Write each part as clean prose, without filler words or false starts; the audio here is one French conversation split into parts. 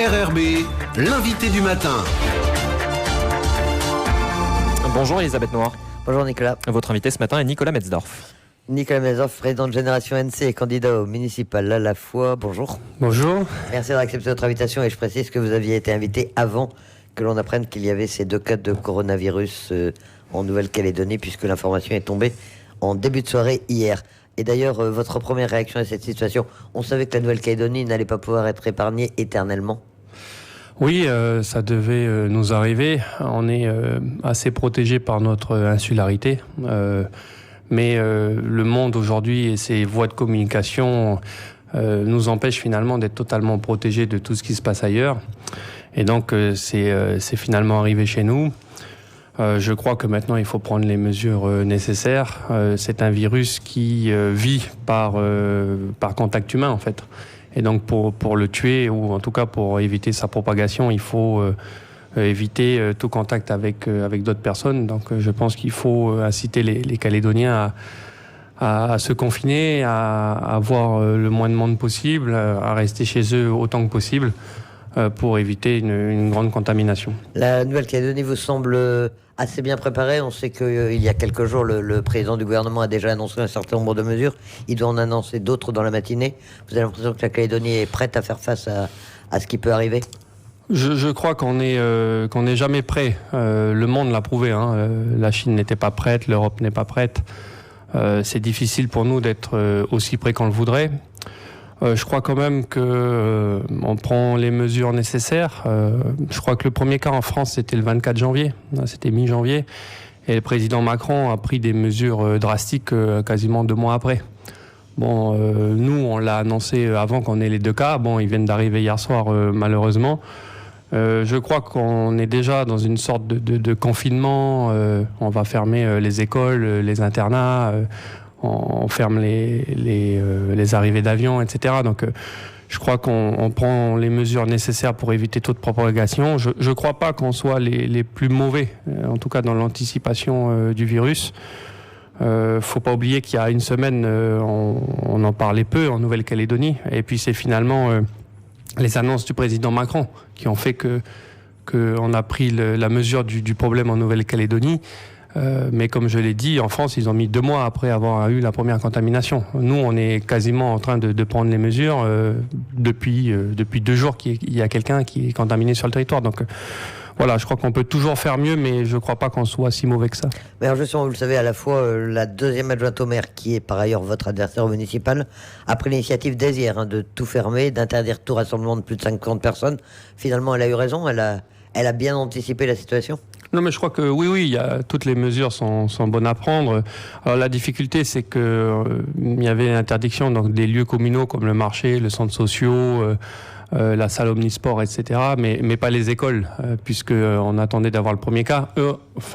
RRB, l'invité du matin. Bonjour Elisabeth Noir. Bonjour Nicolas. Votre invité ce matin est Nicolas Metzdorf. Nicolas Metzdorf, président de Génération NC et candidat au municipal à la fois. Bonjour. Bonjour. Merci d'avoir accepté notre invitation et je précise que vous aviez été invité avant que l'on apprenne qu'il y avait ces 2 cas de coronavirus en Nouvelle-Calédonie, puisque l'information est tombée en début de soirée hier. Et d'ailleurs, votre première réaction à cette situation, on savait que la Nouvelle-Calédonie n'allait pas pouvoir être épargnée éternellement. Oui, ça devait nous arriver. On est assez protégé par notre insularité. Mais le monde aujourd'hui et ses voies de communication nous empêchent finalement d'être totalement protégés de tout ce qui se passe ailleurs. Et donc, c'est finalement arrivé chez nous. Je crois que maintenant, il faut prendre les mesures nécessaires. C'est un virus qui vit par contact humain, en fait. Et donc, pour le tuer, ou en tout cas pour éviter sa propagation, il faut éviter tout contact avec d'autres personnes. Donc, je pense qu'il faut inciter les Calédoniens à se confiner, à avoir le moins de monde possible, à rester chez eux autant que possible pour éviter une grande contamination. La Nouvelle-Calédonie vous semble assez bien préparée. On sait qu'il y a quelques jours, le président du gouvernement a déjà annoncé un certain nombre de mesures. Il doit en annoncer d'autres dans la matinée. Vous avez l'impression que la Calédonie est prête à faire face à ce qui peut arriver ? Je crois qu'on n'est jamais prêt. Le monde l'a prouvé. La Chine n'était pas prête, l'Europe n'est pas prête. C'est difficile pour nous d'être aussi prêts qu'on le voudrait. Je crois quand même que on prend les mesures nécessaires. Je crois que le premier cas en France, c'était le 24 janvier. C'était mi-janvier. Et le président Macron a pris des mesures drastiques quasiment 2 mois après. Bon, nous, on l'a annoncé avant qu'on ait les 2 cas. Bon, ils viennent d'arriver hier soir, malheureusement. Je crois qu'on est déjà dans une sorte de confinement. On va fermer les écoles, les internats. On ferme les arrivées d'avions, etc. Donc, je crois qu'on prend les mesures nécessaires pour éviter toute propagation. Je ne crois pas qu'on soit les plus mauvais, en tout cas dans l'anticipation du virus. Faut pas oublier qu'il y a une semaine, on en parlait peu en Nouvelle-Calédonie. Et puis, c'est finalement les annonces du président Macron qui ont fait qu'on a pris la mesure du problème en Nouvelle-Calédonie. Mais comme je l'ai dit, en France, ils ont mis 2 mois après avoir eu la première contamination. Nous, on est quasiment en train de prendre les mesures depuis 2 jours qu'il y a quelqu'un qui est contaminé sur le territoire. Donc voilà, je crois qu'on peut toujours faire mieux, mais je ne crois pas qu'on soit si mauvais que ça. Mais alors justement, vous le savez, à la fois, la deuxième adjointe au maire, qui est par ailleurs votre adversaire municipal, a pris l'initiative dès hier de tout fermer, d'interdire tout rassemblement de plus de 50 personnes. Finalement, elle a eu raison, elle a bien anticipé la situation. Non, mais je crois que oui, toutes les mesures sont bonnes à prendre. Alors, la difficulté, c'est que il y avait l'interdiction donc des lieux communaux comme le marché, le centre social, la salle omnisport, etc. Mais pas les écoles, puisque on attendait d'avoir le premier cas.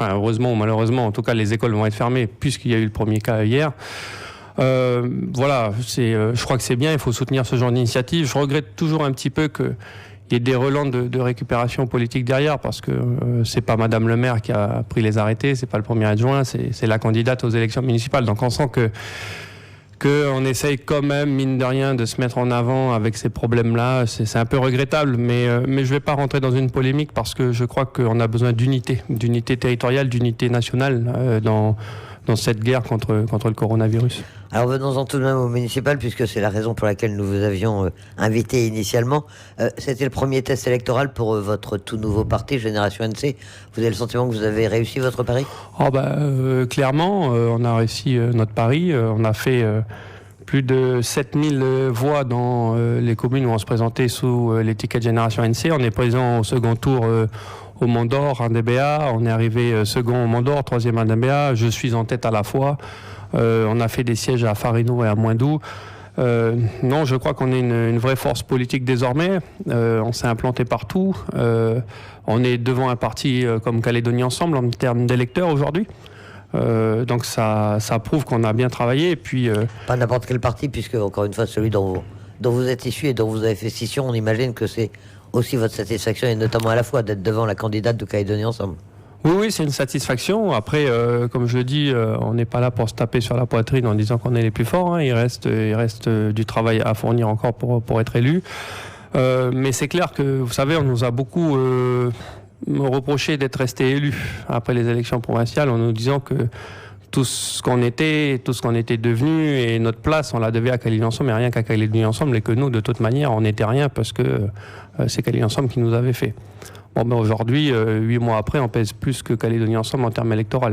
Heureusement ou malheureusement, en tout cas, les écoles vont être fermées puisqu'il y a eu le premier cas hier. Voilà, je crois que c'est bien. Il faut soutenir ce genre d'initiative. Je regrette toujours un petit peu que il y a des relents de récupération politique derrière, parce que c'est pas Madame le maire qui a pris les arrêtés, c'est pas le premier adjoint, c'est la candidate aux élections municipales. Donc on sent qu'on essaye quand même, mine de rien, de se mettre en avant avec ces problèmes-là. C'est un peu regrettable, mais je vais pas rentrer dans une polémique, parce que je crois qu'on a besoin d'unité territoriale, d'unité nationale dans cette guerre contre le coronavirus. Alors venons-en tout de même au municipal, puisque c'est la raison pour laquelle nous vous avions invité initialement. C'était le premier test électoral pour votre tout nouveau parti, Génération NC. Vous avez le sentiment que vous avez réussi votre pari ? Clairement, on a réussi notre pari. On a fait plus de 7000 voix dans les communes où on se présentait sous l'étiquette Génération NC. On est présent au second tour au Mont d'Or, à NDBA. On est arrivé second au Mont d'Or, 3e à NDBA. Je suis en tête à la fois. On a fait des sièges à Farino et à Moindou. Non, je crois qu'on est une vraie force politique désormais. On s'est implanté partout. On est devant un parti comme Calédonie Ensemble en termes d'électeurs aujourd'hui. Donc ça prouve qu'on a bien travaillé. Et puis, pas n'importe quel parti, puisque encore une fois, celui dont vous êtes issu et dont vous avez fait scission, on imagine que c'est aussi votre satisfaction, et notamment à la fois d'être devant la candidate de Calédonie Ensemble. Oui, c'est une satisfaction. Après, comme je le dis, on n'est pas là pour se taper sur la poitrine en disant qu'on est les plus forts. Il reste du travail à fournir encore pour être élu. Mais c'est clair que, vous savez, on nous a beaucoup reproché d'être resté élus après les élections provinciales en nous disant que tout ce qu'on était devenu et notre place, on la devait à Calédonie Ensemble, mais rien qu'à Calédonie Ensemble, et que nous, de toute manière, on n'était rien parce que c'est Calédonie Ensemble qui nous avait fait. Bon, ben aujourd'hui, 8 mois après, on pèse plus que Calédonie Ensemble en termes électoraux.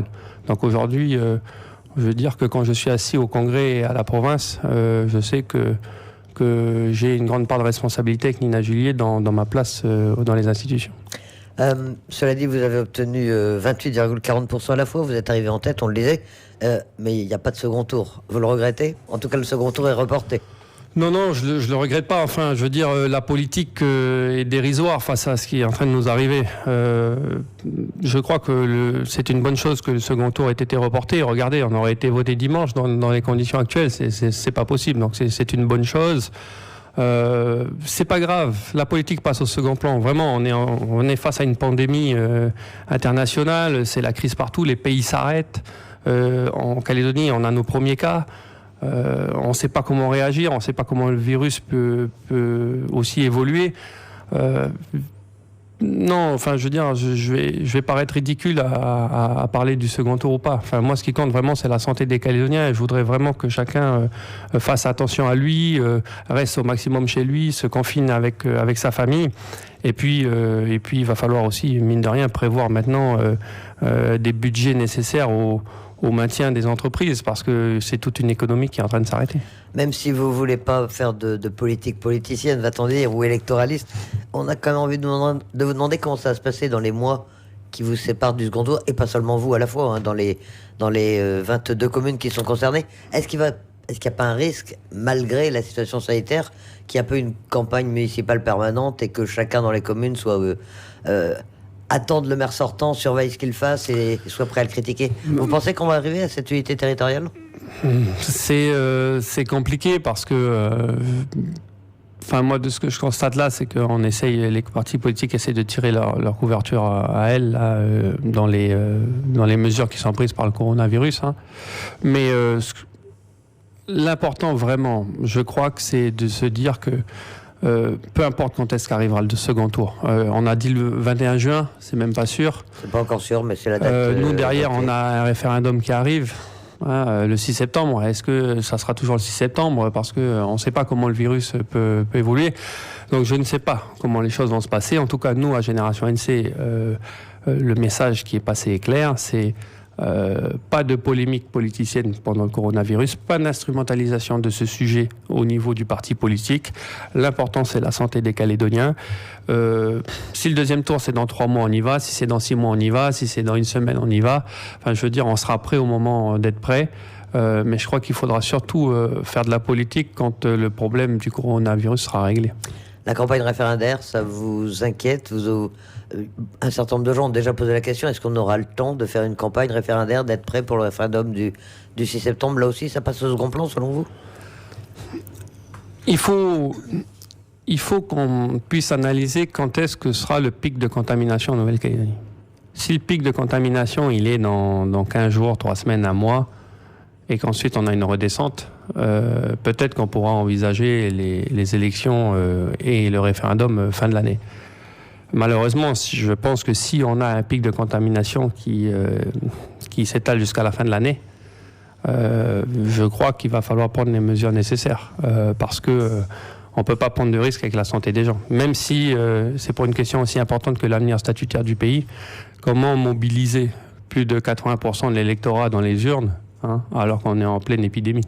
Donc aujourd'hui, je veux dire que quand je suis assis au Congrès et à la province, je sais que j'ai une grande part de responsabilité avec Nina Julier dans ma place dans les institutions. Cela dit, vous avez obtenu 28,40% à la fois, vous êtes arrivé en tête, on le disait, mais il n'y a pas de second tour. Vous le regrettez? En tout cas, le second tour est reporté. Non, je le regrette pas. Enfin, je veux dire, la politique est dérisoire face à ce qui est en train de nous arriver. Je crois que c'est une bonne chose que le second tour ait été reporté. Regardez, on aurait été voté dimanche dans les conditions actuelles. C'est pas possible. Donc c'est une bonne chose. C'est pas grave. La politique passe au second plan. Vraiment, on est face à une pandémie internationale. C'est la crise partout. Les pays s'arrêtent. En Calédonie, on a nos premiers cas. On ne sait pas comment réagir, on ne sait pas comment le virus peut aussi évoluer. Non, enfin, je veux dire, je vais paraître ridicule à parler du second tour ou pas. Enfin, moi, ce qui compte vraiment, c'est la santé des Calédoniens. Et je voudrais vraiment que chacun fasse attention à lui, reste au maximum chez lui, se confine avec sa famille. Et puis, il va falloir aussi, mine de rien, prévoir maintenant des budgets nécessaires au maintien des entreprises, parce que c'est toute une économie qui est en train de s'arrêter. Même si vous ne voulez pas faire de politique politicienne, va-t-on dire, ou électoraliste, on a quand même envie de vous demander comment ça va se passer dans les mois qui vous séparent du second tour, et pas seulement vous à la fois, hein, dans les 22 communes qui sont concernées. Est-ce qu'il n'y a pas un risque, malgré la situation sanitaire, qu'il y ait un peu une campagne municipale permanente et que chacun dans les communes soit... attende le maire sortant, surveille ce qu'il fasse et soit prêt à le critiquer. Vous pensez qu'on va arriver à cette unité territoriale? C'est compliqué parce que... Enfin, moi, de ce que je constate là, c'est qu'on essaye, les partis politiques essaient de tirer leur couverture à elles là, dans les mesures qui sont prises par le coronavirus. Hein. Mais l'important vraiment, je crois que c'est de se dire que peu importe quand est-ce qu'arrivera le second tour. On a dit le 21 juin, c'est même pas sûr. C'est pas encore sûr, mais c'est la date. Nous, derrière, on a un référendum qui arrive le 6 septembre. Est-ce que ça sera toujours le 6 septembre? Parce qu'on ne sait pas comment le virus peut évoluer. Donc je ne sais pas comment les choses vont se passer. En tout cas, nous, à Génération NC, le message qui est passé est clair, c'est pas de polémique politicienne pendant le coronavirus, pas d'instrumentalisation de ce sujet au niveau du parti politique. L'important, c'est la santé des Calédoniens. Si le deuxième tour, c'est dans 3 mois, on y va. Si c'est dans 6 mois, on y va. Si c'est dans 1 semaine, on y va. Enfin, je veux dire, on sera prêt au moment d'être prêt. Mais je crois qu'il faudra surtout faire de la politique quand le problème du coronavirus sera réglé. La campagne référendaire, ça vous inquiète? Un certain nombre de gens ont déjà posé la question, est-ce qu'on aura le temps de faire une campagne référendaire, d'être prêt pour le référendum du 6 septembre? Là aussi, ça passe au second plan, selon vous? Il faut qu'on puisse analyser quand est-ce que sera le pic de contamination en Nouvelle-Calédonie. Si le pic de contamination, il est dans 15 jours, 3 semaines, 1 mois, et qu'ensuite on a une redescente, peut-être qu'on pourra envisager les élections et le référendum fin de l'année. Malheureusement, je pense que si on a un pic de contamination qui s'étale jusqu'à la fin de l'année, je crois qu'il va falloir prendre les mesures nécessaires parce que on ne peut pas prendre de risques avec la santé des gens. Même si c'est pour une question aussi importante que l'avenir statutaire du pays, comment mobiliser plus de 80% de l'électorat dans les urnes alors qu'on est en pleine épidémie?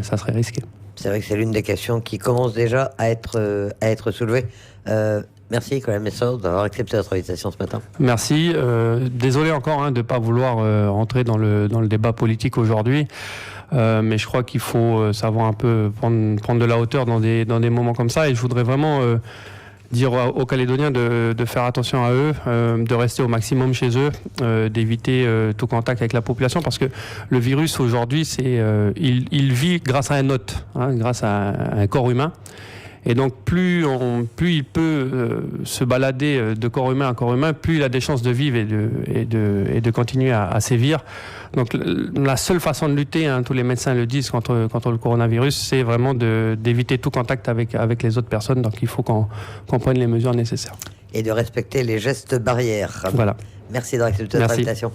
Ça serait risqué. C'est vrai que c'est l'une des questions qui commence déjà à être soulevée. Merci Nicolas Messor d'avoir accepté notre invitation ce matin. Merci. Désolé encore de ne pas vouloir rentrer dans le débat politique aujourd'hui. Mais je crois qu'il faut savoir un peu prendre de la hauteur dans des moments comme ça. Et je voudrais vraiment dire aux Calédoniens de faire attention à eux, de rester au maximum chez eux, d'éviter tout contact avec la population, parce que le virus aujourd'hui, il vit grâce à un hôte, grâce à un corps humain. Et donc plus il peut se balader de corps humain à corps humain, plus il a des chances de vivre et de continuer à sévir. Donc la seule façon de lutter, tous les médecins le disent contre le coronavirus, c'est vraiment d'éviter tout contact avec les autres personnes. Donc il faut qu'on prenne les mesures nécessaires. Et de respecter les gestes barrières. Voilà. Merci de votre invitation.